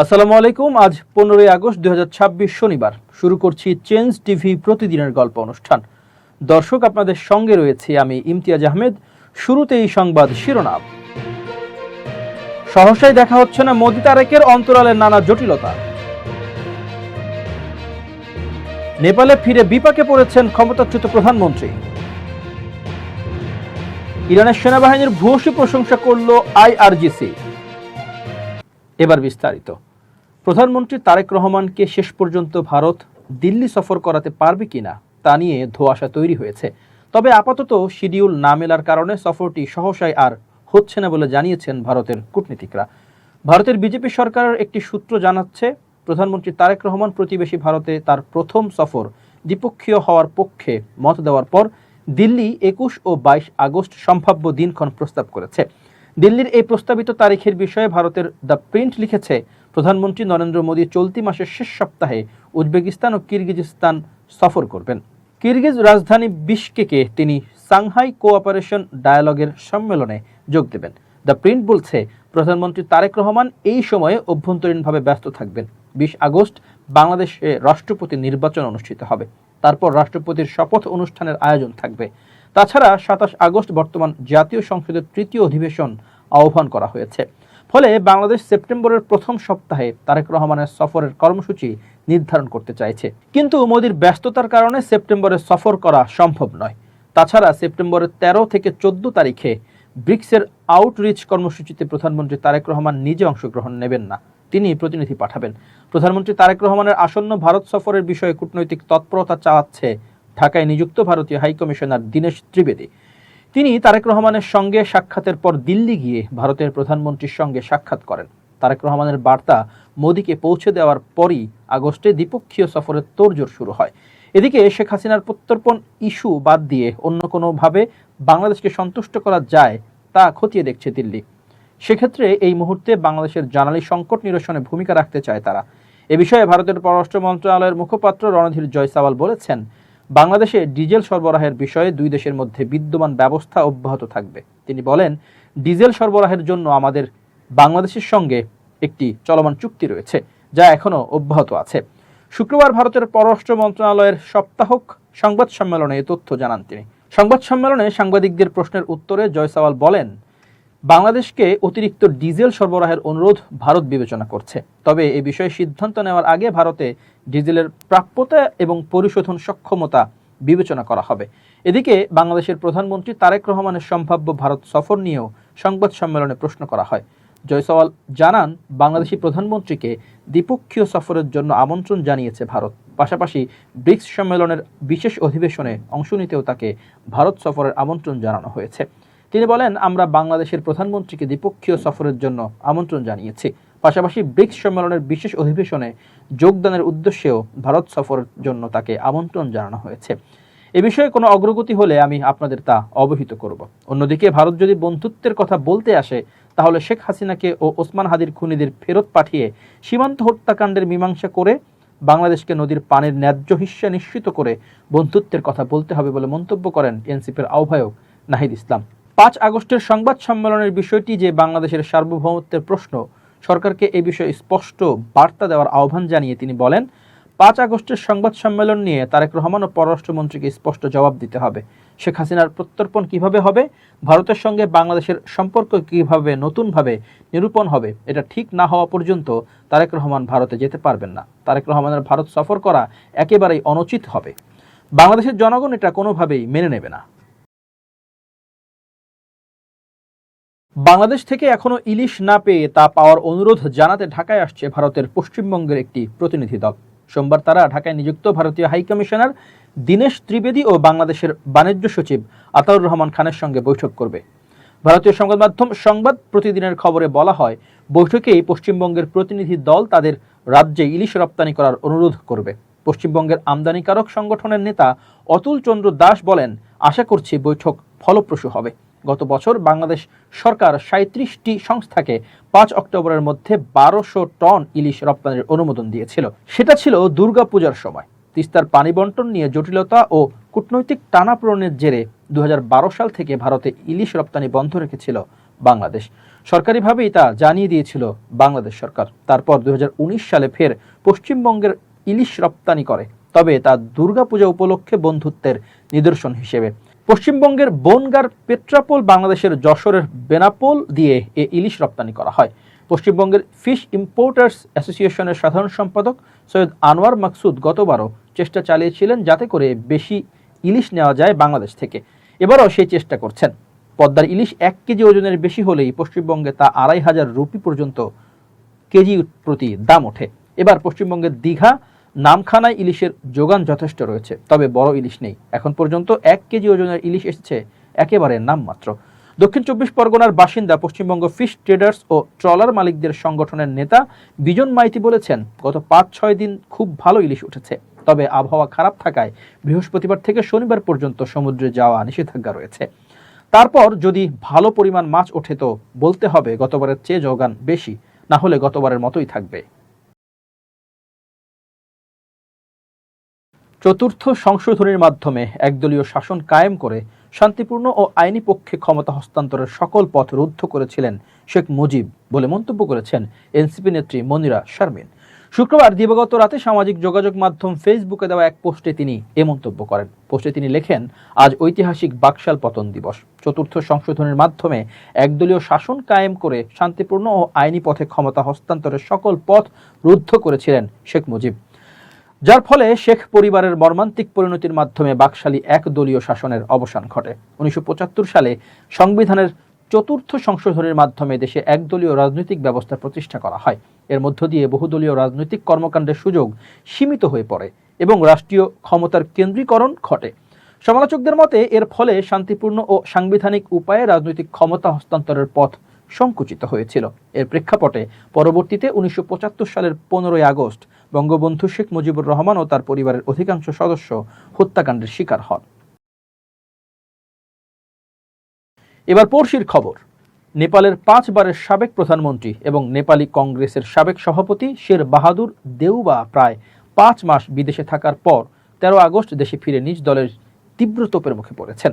আসসালামু আলাইকুম। আজ 15ই আগস্ট 2026 শনিবার। শুরু করছি চেঞ্জ টিভি প্রতিদিনের গল্প অনুষ্ঠান। দর্শক, আপনাদের সঙ্গে রয়েছে আমি ইমতিয়াজ আহমেদ। শুরুতেই সংবাদ শিরোনাম। সহসাই দেখা হচ্ছে না মোদি তারেকের, অন্তরালের নানা জটিলতা। নেপালে ফিরে বিপাকে পড়েছেন ক্ষমতাচ্যুত প্রধানমন্ত্রী। ইরানের সেনাবাহিনীর ভূয়সী প্রশংসা করল আইআরজিসি। এবার বিস্তারিত। প্রধানমন্ত্রী তারেক রহমানকে শেষ পর্যন্ত ভারত দিল্লি সফর করাতে পারবে কিনা তা নিয়ে ধোঁয়াশা তৈরি হয়েছে। তবে আপাতত শিডিউল না মেলার কারণে সফরটি সহসায় আর হচ্ছে না বলে জানিয়েছেন ভারতের কূটনীতিকরা। ভারতের বিজেপি সরকারের একটি সূত্র জানাচ্ছে, প্রধানমন্ত্রী তারেক রহমান প্রতিবেশী ভারতে তার প্রথম সফর দ্বিপক্ষীয় হওয়ার পক্ষে মত দেওয়ার পর দিল্লি 21 ও 22 আগস্ট সম্ভাব্য দিনক্ষণ প্রস্তাব করেছে। দিল্লির এই প্রস্তাবিত তারিখের বিষয়ে ভারতের দ্য প্রিন্ট লিখেছে, প্রধানমন্ত্রী নরেন্দ্র মোদী চলতি মাসের শেষ সপ্তাহে উজবেকিস্তান ও কিরগিজস্তান সফর করবেন। কিরগিজ রাজধানী বিশকেকে তিনি সাংহাই কোঅপারেশন ডায়ালগের সম্মেলনে যোগ দেবেন। দ্য প্রিন্ট বলছে, প্রধানমন্ত্রী তারেক রহমান এই সময়ে অভ্যন্তরীণভাবে ব্যস্ত থাকবেন। 20 আগস্ট বাংলাদেশে রাষ্ট্রপতি নির্বাচন অনুষ্ঠিত হবে। তারপর রাষ্ট্রপতির শপথ অনুষ্ঠানের আয়োজন থাকবে। তাছাড়া 27 আগস্ট বর্তমান জাতীয় সংসদের তৃতীয় অধিবেশন আহ্বান করা হয়েছে। ফলে বাংলাদেশ সেপ্টেম্বরের প্রথম সপ্তাহে তারেক রহমানের সফরের কর্মসূচি নির্ধারণ করতে চাইছে। কিন্তু মোদির ব্যস্ততার কারণে সেপ্টেম্বরে সফর করা সম্ভব নয়। তাছাড়া সেপ্টেম্বরের 13 থেকে 14 তারিখে ব্রিক্সের আউটরিচ কর্মসূচিতে প্রধানমন্ত্রী তারেক রহমান নিজে অংশগ্রহণ নেবেন না, তিনি প্রতিনিধি পাঠাবেন। প্রধানমন্ত্রী তারেক রহমানের আসন্ন ভারত সফরের বিষয়ে কূটনৈতিক তৎপরতা চালাচ্ছে ঢাকায় নিযুক্ত ভারতীয় হাইকমিশনার দীনেশ ত্রিবেদী। তিনি তারেক রহমানের সঙ্গে সাক্ষাতের পর দিল্লি গিয়ে ভারতের প্রধানমন্ত্রীর সঙ্গে সাক্ষাৎ করেন। তারেক রহমানের বার্তা মোদিকে পৌঁছে দেওয়ার পরই আগস্টে দ্বিপক্ষীয় সফরের তোড়জোড় শুরু হয়। এদিকে শেখ হাসিনার প্রত্যর্পণ ইস্যু বাদ দিয়ে অন্য কোনোভাবে বাংলাদেশকে সন্তুষ্ট করা যায় তা খতিয়ে দেখছে দিল্লি। সেক্ষেত্রে এই মুহূর্তে বাংলাদেশের জ্বালানি সংকট নিরসনে ভূমিকা রাখতে চায় তারা। এ বিষয়ে ভারতের পররাষ্ট্র মন্ত্রণালয়ের মুখপাত্র রণধীর জয়সওয়াল বলেছেন, বাংলাদেশে ডিজেল সরবরাহের বিষয়ে দুই দেশের মধ্যে বিদ্যমান ব্যবস্থা অব্যাহত থাকবে। তিনি বলেন, ডিজেল সরবরাহের জন্য আমাদের বাংলাদেশের সঙ্গে একটি চলমান চুক্তি রয়েছে, যা এখনও অব্যাহত আছে। শুক্রবার ভারতের পররাষ্ট্র মন্ত্রণালয়ের সপ্তাহক সংবাদ সম্মেলনে এ তথ্য জানান তিনি। সংবাদ সম্মেলনে সাংবাদিকদের প্রশ্নের উত্তরে জয়সওয়াল বলেন, বাংলাদেশকে অতিরিক্ত ডিজেল সরবরাহের অনুরোধ ভারত বিবেচনা করছে। তবে এ বিষয়ে সিদ্ধান্ত নেওয়ার আগে ভারতে ডিজেলের প্রাপ্যতা এবং পরিশোধন সক্ষমতা বিবেচনা করা হবে। এদিকে বাংলাদেশের প্রধানমন্ত্রী তারেক রহমানের সম্ভাব্য ভারত সফর নিয়েও সংবাদ সম্মেলনে প্রশ্ন করা হয়। জয়সওয়াল জানান, বাংলাদেশি প্রধানমন্ত্রীকে দ্বিপক্ষীয় সফরের জন্য আমন্ত্রণ জানিয়েছে ভারত। পাশাপাশি ব্রিক্স সম্মেলনের বিশেষ অধিবেশনে অংশ নিতেও তাকে ভারত সফরের আমন্ত্রণ জানানো হয়েছে। তিনি বলেন, আমরা বাংলাদেশের প্রধানমন্ত্রীকে দ্বিপক্ষীয় সফরের জন্য আমন্ত্রণ জানিয়েছি। পাশাপাশি ব্রিক্স সম্মেলনের বিশেষ অধিবেশনে যোগদানের উদ্দেশ্যেও ভারত সফরের জন্য তাকে আমন্ত্রণ জানানো হয়েছে। এ বিষয়ে কোনো অগ্রগতি হলে আমি আপনাদের তা অবহিত করব। অন্যদিকে ভারত যদি বন্ধুত্বের কথা বলতে আসে, তাহলে শেখ হাসিনাকে ও ওসমান হাদির খুনিদের ফেরত পাঠিয়ে সীমান্ত হত্যাকাণ্ডের মীমাংসা করে বাংলাদেশকে নদীর পানির ন্যায্য হিস্সা নিশ্চিত করে বন্ধুত্বের কথা বলতে হবে বলে মন্তব্য করেন এনসিপির আহ্বায়ক নাহিদ ইসলাম। 5 আগস্টের সংবাদ সম্মেলনের বিষয়টি যে বাংলাদেশের সার্বভৌমত্বের প্রশ্ন, সরকারকে এ বিষয়ে স্পষ্ট বার্তা দেওয়ার আহ্বান জানিয়ে তিনি বলেন, 5 আগস্টের সংবাদ সম্মেলন নিয়ে তারেক রহমান ও পররাষ্ট্রমন্ত্রীকে স্পষ্ট জবাব দিতে হবে। শেখ হাসিনার প্রত্যর্পণ কিভাবে হবে, ভারতের সঙ্গে বাংলাদেশের সম্পর্ক কিভাবে নতুনভাবে নিরূপণ হবে, এটা ঠিক না হওয়া পর্যন্ত তারেক রহমান ভারতে যেতে পারবেন না। তারেক রহমানের ভারত সফর করা একেবারেই অনুচিত হবে। বাংলাদেশের জনগণ এটা কোনোভাবেই মেনে নেবে না। বাংলাদেশ থেকে এখনো ইলিশ না পেয়ে তা পাওয়ার অনুরোধ জানাতে ঢাকায় আসছে ভারতের পশ্চিমবঙ্গের একটি প্রতিনিধি দল। সোমবার তারা ঢাকায় নিযুক্ত ভারতীয় হাইকমিশনার দীনেশ ত্রিবেদী ও বাংলাদেশের বাণিজ্য সচিব আতাউর রহমান খানের সঙ্গে বৈঠক করবে। ভারতীয় সংবাদ মাধ্যম সংবাদ প্রতিদিনের খবরে বলা হয়, বৈঠকেই পশ্চিমবঙ্গের প্রতিনিধি দল তাদের রাজ্যে ইলিশ রপ্তানি করার অনুরোধ করবে। পশ্চিমবঙ্গের আমদানিকারক সংগঠনের নেতা অতুল চন্দ্র দাস বলেন, আশা করছি বৈঠক ফলপ্রসূ হবে। গত বছর বাংলাদেশ সরকার 37টি সংস্থাকে 5 অক্টোবরের মধ্যে 1200 টন ইলিশ রপ্তানির অনুমোদন দিয়েছিল। সেটা ছিল দুর্গাপূজার সময়। তিস্তার পানি বন্টন নিয়ে জটিলতা ও কূটনৈতিক টানাপোড়েনের জেরে 2012 সাল থেকে ভারতে ইলিশ রপ্তানি বন্ধ রেখেছিল বাংলাদেশ। সরকারিভাবেই তা জানিয়ে দিয়েছিল বাংলাদেশ সরকার। তারপর 2019 সালে ফের পশ্চিমবঙ্গের ইলিশ রপ্তানি করে, তবে তা দুর্গাপূজা উপলক্ষে বন্ধুত্বের নিদর্শন হিসেবে। পশ্চিমবঙ্গের বনগাঁর পেট্রাপোল বাংলাদেশের যশোরের বেনাপোল দিয়ে এ ইলিশ রপ্তানি করা হয়। পশ্চিমবঙ্গের ফিশ ইম্পোর্টার্স অ্যাসোসিয়েশনের সাধারণ সম্পাদক সৈয়দ আনোয়ার মাকসুদ গতবারও চেষ্টা চালিয়েছিলেন যাতে করে বেশি ইলিশ নেওয়া যায় বাংলাদেশ থেকে। এবারও সেই চেষ্টা করছেন। পদ্মার ইলিশ 1 কেজি ওজনের বেশি হলেই পশ্চিমবঙ্গে তা 2500 রুপি পর্যন্ত কেজি প্রতি দাম ওঠে। এবার পশ্চিমবঙ্গের দীঘা নামখানায় ইলিশের যোগান যথেষ্ট রয়েছে, তবে বড় ইলিশ নেই। এখন পর্যন্ত 1 কেজি ওজনের ইলিশ এসেছে একেবারে নামমাত্র। দক্ষিণ 24 পরগনার বাসিন্দা পশ্চিমবঙ্গ ফিশ ট্রেডার্স ও ট্রলার মালিকদের সংগঠনের নেতা বিজন মাইতি বলেছেন, গত 5-6 দিন খুব ভালো ইলিশ উঠেছে, তবে আবহাওয়া খারাপ থাকায় বৃহস্পতিবার থেকে শনিবার পর্যন্ত সমুদ্রে যাওয়া নিষেধাজ্ঞা রয়েছে। তারপর যদি ভালো পরিমাণ মাছ ওঠে তো বলতে হবে গতবারের চেয়ে যোগান বেশি, না হলে গতবারের মতোই থাকবে। চতুর্থ সংশোধনীর মাধ্যমে একদলীয় শাসন কায়েম করে শান্তিপূর্ণ ও আইনি পক্ষে ক্ষমতা হস্তান্তরের সকল পথ রুদ্ধ করেছিলেন শেখ মুজিব বলে মন্তব্য করেছেন এনসিপি নেত্রী মনিরা শারমিন। শুক্রবার দিবাগত রাতে সামাজিক যোগাযোগ মাধ্যম ফেসবুকে দেওয়া এক পোস্টে তিনি এ মন্তব্য করেন। পোস্টে তিনি লেখেন, আজ ঐতিহাসিক বাকশাল পতন দিবস। চতুর্থ সংশোধনীর মাধ্যমে একদলীয় শাসন কায়েম করে শান্তিপূর্ণ ও আইনি পথে ক্ষমতা হস্তান্তরের সকল পথ রুদ্ধ করেছিলেন শেখ মুজিব, যার ফলে শেখ পরিবারের মর্মান্তিক পরিণতির মাধ্যমে বাকশালী একদলীয় শাসনের অবসান ঘটে। 1975 সালে সংবিধানের চতুর্থ সংশোধনীর মাধ্যমে দেশে একদলীয় রাজনৈতিক ব্যবস্থা প্রতিষ্ঠা করা হয়। এর মধ্য দিয়ে বহুদলীয় রাজনৈতিক কর্মকাণ্ডের সুযোগ সীমিত হয়ে পড়ে এবং রাষ্ট্রীয় ক্ষমতার কেন্দ্রীকরণ ঘটে। সমালোচকদের মতে এর ফলে শান্তিপূর্ণ ও সাংবিধানিক উপায়ে রাজনৈতিক ক্ষমতা হস্তান্তরের পথ সংকুচিত হয়েছিল। এর প্রেক্ষাপটে পরবর্তীতে 1975 সালের 15ই আগস্ট বঙ্গবন্ধু শেখ মুজিবুর রহমান ও তার পরিবারের অধিকাংশ সদস্য হত্যাকাণ্ডের শিকার হন। এবার পড়শির খবর। নেপালের 5 বারের সাবেক প্রধানমন্ত্রী এবং নেপালি কংগ্রেসের সাবেক সভাপতি শের বাহাদুর দেউবা প্রায় 5 মাস বিদেশে থাকার পর 13 আগস্ট দেশে ফিরে নিজ দলের তীব্র তোপের মুখে পড়েছেন।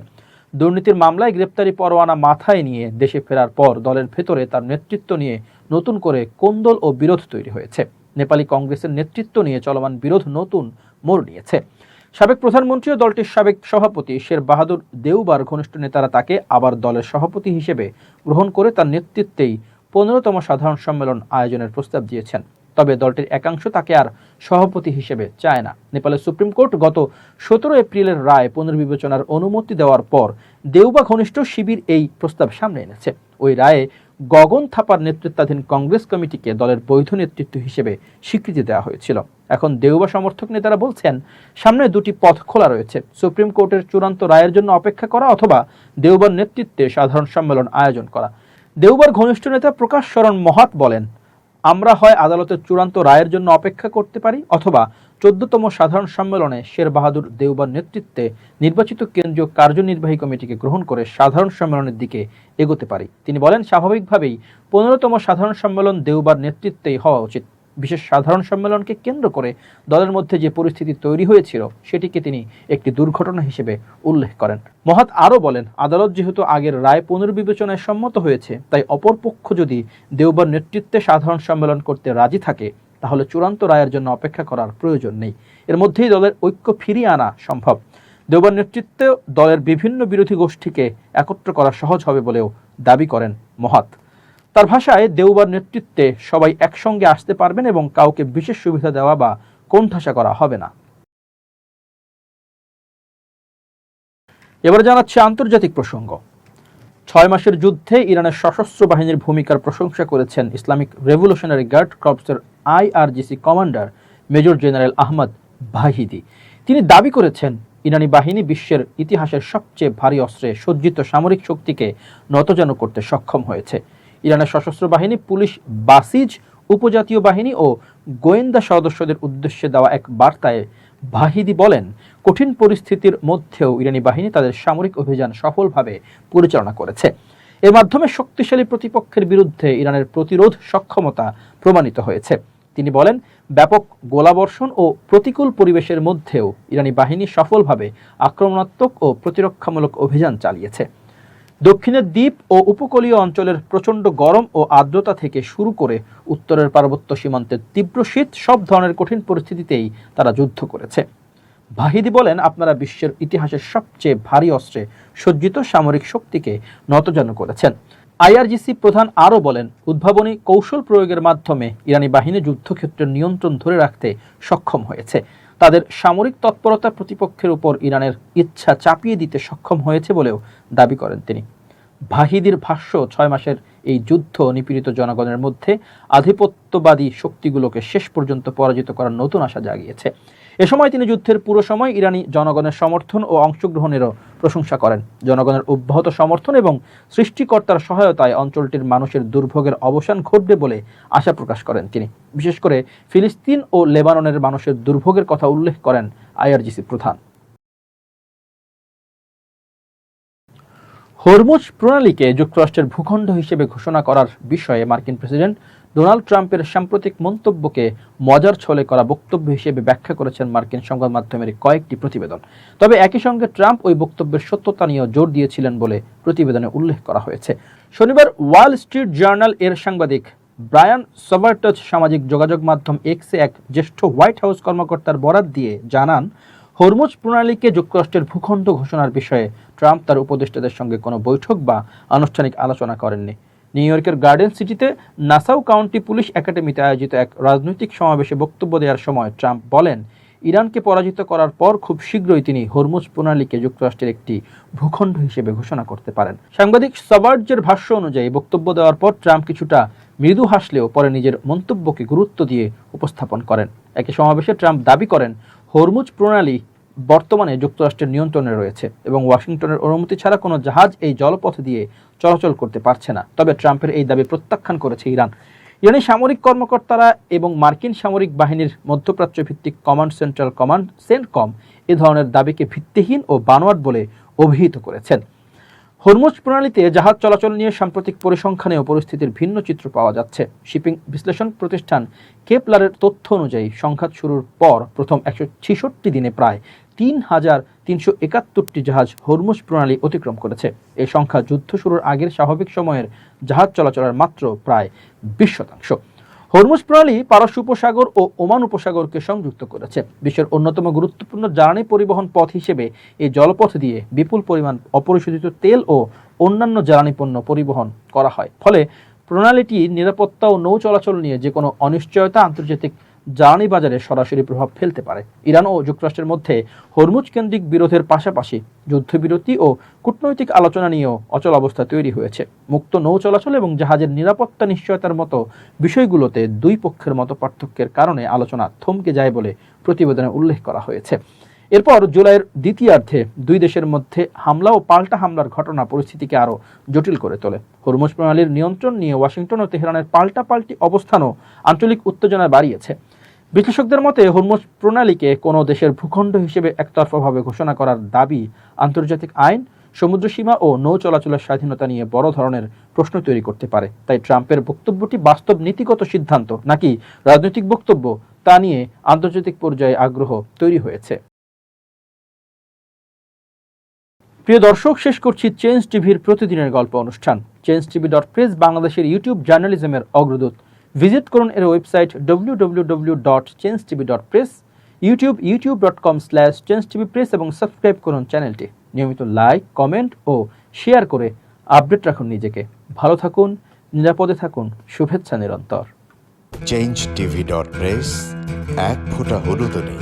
দুর্নীতির মামলায় গ্রেপ্তারি পরোয়ানা মাথায় নিয়ে দেশে ফেরার পর দলের ভেতরে তার নেতৃত্ব নিয়ে নতুন করে কোন্দল ও বিরোধ তৈরি হয়েছে। নেপালি কংগ্রেসের নেতৃত্ব নিয়ে চলমান বিরোধ নতুন মোড় নিয়েছে। সাবেক প্রধানমন্ত্রী ও দলটির সাবেক সভাপতি শের বাহাদুর দেউবার ঘনিষ্ঠ নেতারা তাকে আবার দলের সভাপতি হিসেবে গ্রহণ করে তার নেতৃত্বেই 15তম সাধারণ সম্মেলন আয়োজনের প্রস্তাব দিয়েছেন। তবে দলটির একাংশ তাকে আর সভাপতি হিসেবে চায় না। নেপালের সুপ্রিম কোর্ট গত 17 এপ্রিলের রায় পুনর্বিবেচনার অনুমতি দেওয়ার পর দেউবা ঘনিষ্ঠ শিবির এই প্রস্তাব সামনে এনেছে। ওই রায়ে গগন থাপার নেতৃত্বাধীন কংগ্রেস কমিটিকে দলের বৈধ নেতৃত্ব হিসেবে স্বীকৃতি দেওয়া হয়েছিল। এখন দেউবা সমর্থক নেতারা বলছেন, সামনে দুটি পথ খোলা রয়েছে, সুপ্রিম কোর্টের চূড়ান্ত রায়ের জন্য অপেক্ষা করা অথবা দেউবার নেতৃত্বে সাধারণ সম্মেলন আয়োজন করা। দেউবার ঘনিষ্ঠ নেতা প্রকাশ শরণ মহাত বলেন, আমরা হয় আদালতের চূড়ান্ত রায়ের জন্য অপেক্ষা করতে পারি অথবা 14তম সাধারণ সম্মেলনে শের বাহাদুর দেউবার নেতৃত্বে নির্বাচিত কেন্দ্রীয় কার্যনির্বাহী কমিটিকে গ্রহণ করে সাধারণ সম্মেলনের দিকে এগোতে পারি। তিনি বলেন, স্বাভাবিকভাবেই 15তম সাধারণ সম্মেলন দেউবার নেতৃত্বেই হওয়া উচিত। বিশেষ সাধারণ সম্মেলনকে কেন্দ্র করে দলের মধ্যে যে পরিস্থিতি তৈরি হয়েছিল সেটিকে তিনি একটি দুর্ঘটনা হিসেবে উল্লেখ করেন। মহাত আরও বলেন, আদালত যেহেতু আগের রায় পুনর্বিবেচনায় সম্মত হয়েছে, তাই অপরপক্ষ যদি দেউবার নেতৃত্বে সাধারণ সম্মেলন করতে রাজি থাকে তাহলে চূড়ান্ত রায়ের জন্য অপেক্ষা করার প্রয়োজন নেই। এর মধ্যেই দলের ঐক্য ফিরিয়ে আনা সম্ভব। দেউবার নেতৃত্বে দলের বিভিন্ন বিরোধী গোষ্ঠীকে একত্র করা সহজ হবে বলেও দাবি করেন মহাত। তার ভাষায়, দেউবার নেতৃত্বে সবাই একসঙ্গে আসতে পারবেন এবং কাউকে বিশেষ সুবিধা দেওয়া বা কোণঠাসা করা হবে না। এবার জানাচ্ছে আন্তর্জাতিক প্রসঙ্গ। 6 মাসের যুদ্ধে ইরানের সশস্ত্র বাহিনীর ভূমিকার প্রশংসা করেছেন ইসলামিক রেভলিউশনারি গার্ড কর্পসের IRGC commander major general Ahmad Vahidi. তিনি দাবি করেছেন, ইরানি বাহিনী বিশ্বের ইতিহাসের সবচেয়ে ভারী অস্ত্রে সজ্জিত সামরিক শক্তিকে নতজানু করতে সক্ষম হয়েছে। ইরানের সশস্ত্র বাহিনী, পুলিশ, বাসিজ, উপজাতীয় বাহিনী ও গোয়েন্দা সদস্যদের উদ্দেশ্যে দেওয়া এক বার্তায় বাহিদি বলেন, কঠিন পরিস্থিতির মধ্যেও ইরানি বাহিনী তাদের সামরিক অভিযান সফলভাবে পরিচালনা করেছে। এর মাধ্যমে শক্তিশালী প্রতিপক্ষের বিরুদ্ধে ইরানের প্রতিরোধ সক্ষমতা প্রমাণিত হয়েছে। তিনি বলেন, ব্যাপক গোলাবর্ষণ ও প্রতিকূল পরিবেশের মধ্যেও ইরানি বাহিনী সফলভাবে আক্রমণাত্মক ও প্রতিরক্ষামূলক অভিযান চালিয়েছে। দক্ষিণের দ্বীপ ও উপকূলীয় অঞ্চলের প্রচণ্ড গরম ও আর্দ্রতা থেকে শুরু করে উত্তরের পার্বত্য সীমান্তের তীব্র শীত, সব ধরনের কঠিন পরিস্থিতিতেই তারা যুদ্ধ করেছে। ভাহিদি বলেন, আপনারা বিশ্বের ইতিহাসের সবচেয়ে ভারী অস্ত্রে সজ্জিত সামরিক শক্তিকে নতজানু করেছেন। আইআরজিসি প্রধান আরও বলেন, উদ্ভাবনী কৌশল প্রয়োগের মাধ্যমে ইরানি বাহিনী যুদ্ধক্ষেত্রের নিয়ন্ত্রণ ধরে রাখতে সক্ষম হয়েছে। তাদের সামরিক তৎপরতা প্রতিপক্ষের উপর ইরানের ইচ্ছা চাপিয়ে দিতে সক্ষম হয়েছে বলেও দাবি করেন তিনি। ভাহিদির ভাষ্য, 6 মাসের এই যুদ্ধ নিপীড়িত জনগণের মধ্যে আধিপত্যবাদী শক্তিগুলোকে শেষ পর্যন্ত পরাজিত করার নতুন আশা জাগিয়েছে। এ সময় তিনি যুদ্ধের পুরো সময় ইরানি জনগণের সমর্থন ও অংশগ্রহণেরও প্রশংসা করেন। জনগণের অব্যাহত সমর্থন এবং সৃষ্টিকর্তার সহায়তায় অঞ্চলটির মানুষের দুর্ভোগের অবসান ঘটবে বলে আশা প্রকাশ করেন তিনি। বিশেষ করে ফিলিস্তিন ও লেবাননের মানুষের দুর্ভোগের কথা উল্লেখ করেন আইআরজিসি প্রধান। হরমুজ প্রণালীকে যুক্তরাষ্ট্রের ভূখণ্ড হিসেবে ঘোষণা করার বিষয়ে মার্কিন প্রেসিডেন্ট ডোনাল্ড ট্রাম্পের সাম্প্রতিক মন্তব্যকে মজার ছলে করা বক্তব্য হিসেবে ব্যাখ্যা করেছেন মার্কিন সংবাদ মাধ্যমের কয়েকটি প্রতিবেদন। তবে একই সঙ্গে ট্রাম্প ওই বক্তব্যের সত্যতা নিয়েও জোর দিয়েছিলেন বলে প্রতিবেদনে উল্লেখ করা হয়েছে। শনিবার ওয়াল স্ট্রিট জার্নাল এর সাংবাদিক ব্রায়ান সবার্টজ সামাজিক যোগাযোগ মাধ্যম এক্সে এক জ্যেষ্ঠ হোয়াইট হাউস কর্মকর্তার বরাত দিয়ে জানান, হরমুজ প্রণালীকে যুক্তরাষ্ট্রের ভূখণ্ড ঘোষণার বিষয়ে ট্রাম্প তার উপদেষ্টাদের সঙ্গে কোনো বৈঠক বা আনুষ্ঠানিক আলোচনা করেননি। নিউ ইয়র্কের গার্ডেন সিটিতে নাসাউ কাউন্টি পুলিশ একাডেমিতে আয়োজিত এক রাজনৈতিক সমাবেশে বক্তব্য দেওয়ার সময় ট্রাম্প বলেন, ইরানকে পরাজিত করার পর খুব শীঘ্রই তিনি হরমুজ প্রণালীকে যুক্তরাষ্ট্রের একটি ভূখণ্ড হিসেবে ঘোষণা করতে পারেন। সাংবাদিক সবার্টজের ভাষ্য অনুযায়ী বক্তব্য দেওয়ার পর ট্রাম্প কিছুটা মৃদু হাসলেও পরে নিজের মন্তব্যকে গুরুত্ব দিয়ে উপস্থাপন করেন। একই সমাবেশে ট্রাম্প দাবি করেন, হরমুজ প্রণালী বর্তমানে যুক্তরাষ্ট্রের নিয়ন্ত্রণে রয়েছে এবং ওয়াশিংটনের অনুমতি ছাড়া কোনো জাহাজ এই জলপথ দিয়ে চলাচল করতে পারছে না। তবে ট্রাম্পের এই দাবি প্রত্যাখ্যান করেছে ইরান। ইরানি সামরিক কর্মকর্তারা এবং মার্কিন সামরিক বাহিনীর মধ্যপ্রাচ্য ভিত্তিক কমান্ড সেন্ট্রাল কমান্ড সেন্টকম এ ধরনের দাবিকে ভিত্তিহীন ও বানোয়াট বলে অভিহিত করেছেন। হরমুজ প্রণালীতে জাহাজ চলাচল নিয়ে সাম্প্রতিক পরিসংখ্যানেও পরিস্থিতির ভিন্ন চিত্র পাওয়া যাচ্ছে। শিপিং বিশ্লেষণ প্রতিষ্ঠান কেপলারের তথ্য অনুযায়ী সংঘাত শুরুর পর প্রথম 166 দিনে প্রায় 3,371টি জাহাজ হরমুজ প্রণালী অতিক্রম করেছে। এই সংখ্যা যুদ্ধ শুরুর আগের স্বাভাবিক সময়ের জাহাজ চলাচলের মাত্র প্রায় 20%। হরমুজ প্রণালী পারস্য উপসাগর ও ওমান উপসাগরকে সংযুক্ত করেছে। বিশ্বের অন্যতম গুরুত্বপূর্ণ জ্বালানি পরিবহন পথ হিসেবে এই জলপথ দিয়ে বিপুল পরিমাণ অপরিশোধিত তেল ও অন্যান্য জ্বালানি পণ্য পরিবহন করা হয়। ফলে প্রণালীটির নিরাপত্তা ও নৌ চলাচল নিয়ে যে কোনো অনিশ্চয়তা আন্তর্জাতিক জ্বালানি বাজারে সরাসরি প্রভাব ফেলতে পারে। ইরান ও যুক্তরাষ্ট্রের মধ্যে হরমুজ কেন্দ্রিক বিরোধের পাশাপাশি যুদ্ধবিরতি ও কূটনৈতিক আলোচনা নিয়েও অচল অবস্থা তৈরি হয়েছে। মুক্ত নৌ চলাচল এবং জাহাজের নিরাপত্তা নিশ্চয়তার মতো বিষয়গুলোতে দুই পক্ষের মতো পার্থক্যের কারণে আলোচনা থমকে যায় বলে প্রতিবেদনে উল্লেখ করা হয়েছে। এরপর জুলাইয়ের দ্বিতীয়ার্ধে দুই দেশের মধ্যে হামলা ও পাল্টা হামলার ঘটনা পরিস্থিতিকে আরও জটিল করে তোলে। হরমুজ প্রণালীর নিয়ন্ত্রণ নিয়ে ওয়াশিংটন ও তেহরানের পাল্টাপাল্টি অবস্থানও আঞ্চলিক উত্তেজনা বাড়িয়েছে। বিশ্লেষকদের মতে হরমুজ প্রণালীকে কোনো দেশের ভূখণ্ড হিসেবে একতরফাভাবে ঘোষণা করার দাবি আন্তর্জাতিক আইন, সমুদ্রসীমা ও নৌ চলাচলের স্বাধীনতা নিয়ে বড় ধরনের প্রশ্ন তৈরি করতে পারে। তাই ট্রাম্পের বক্তব্যটি বাস্তব নীতিগত সিদ্ধান্ত নাকি রাজনৈতিক বক্তব্য তা নিয়ে আন্তর্জাতিক পর্যায়ে আগ্রহ তৈরি হয়েছে। প্রিয় দর্শক, শেষ করছি চেঞ্জ টিভির প্রতিদিনের গল্প অনুষ্ঠান। changetv.press বাংলাদেশের ইউটিউব জার্নালিজমের অগ্রদূত। ভিজিট করুন এর ওয়েবসাইট www.changetv.press, youtube.com/changetvpress এবং সাবস্ক্রাইব করুন চ্যানেলটি। নিয়মিত লাইক, কমেন্ট ও শেয়ার করে আপডেট রাখুন নিজেকে। ভালো থাকুন, নিরাপদে থাকুন, শুভেচ্ছা নিরন্তর। changetv.press, এক ফোঁটা হলুদও নেই।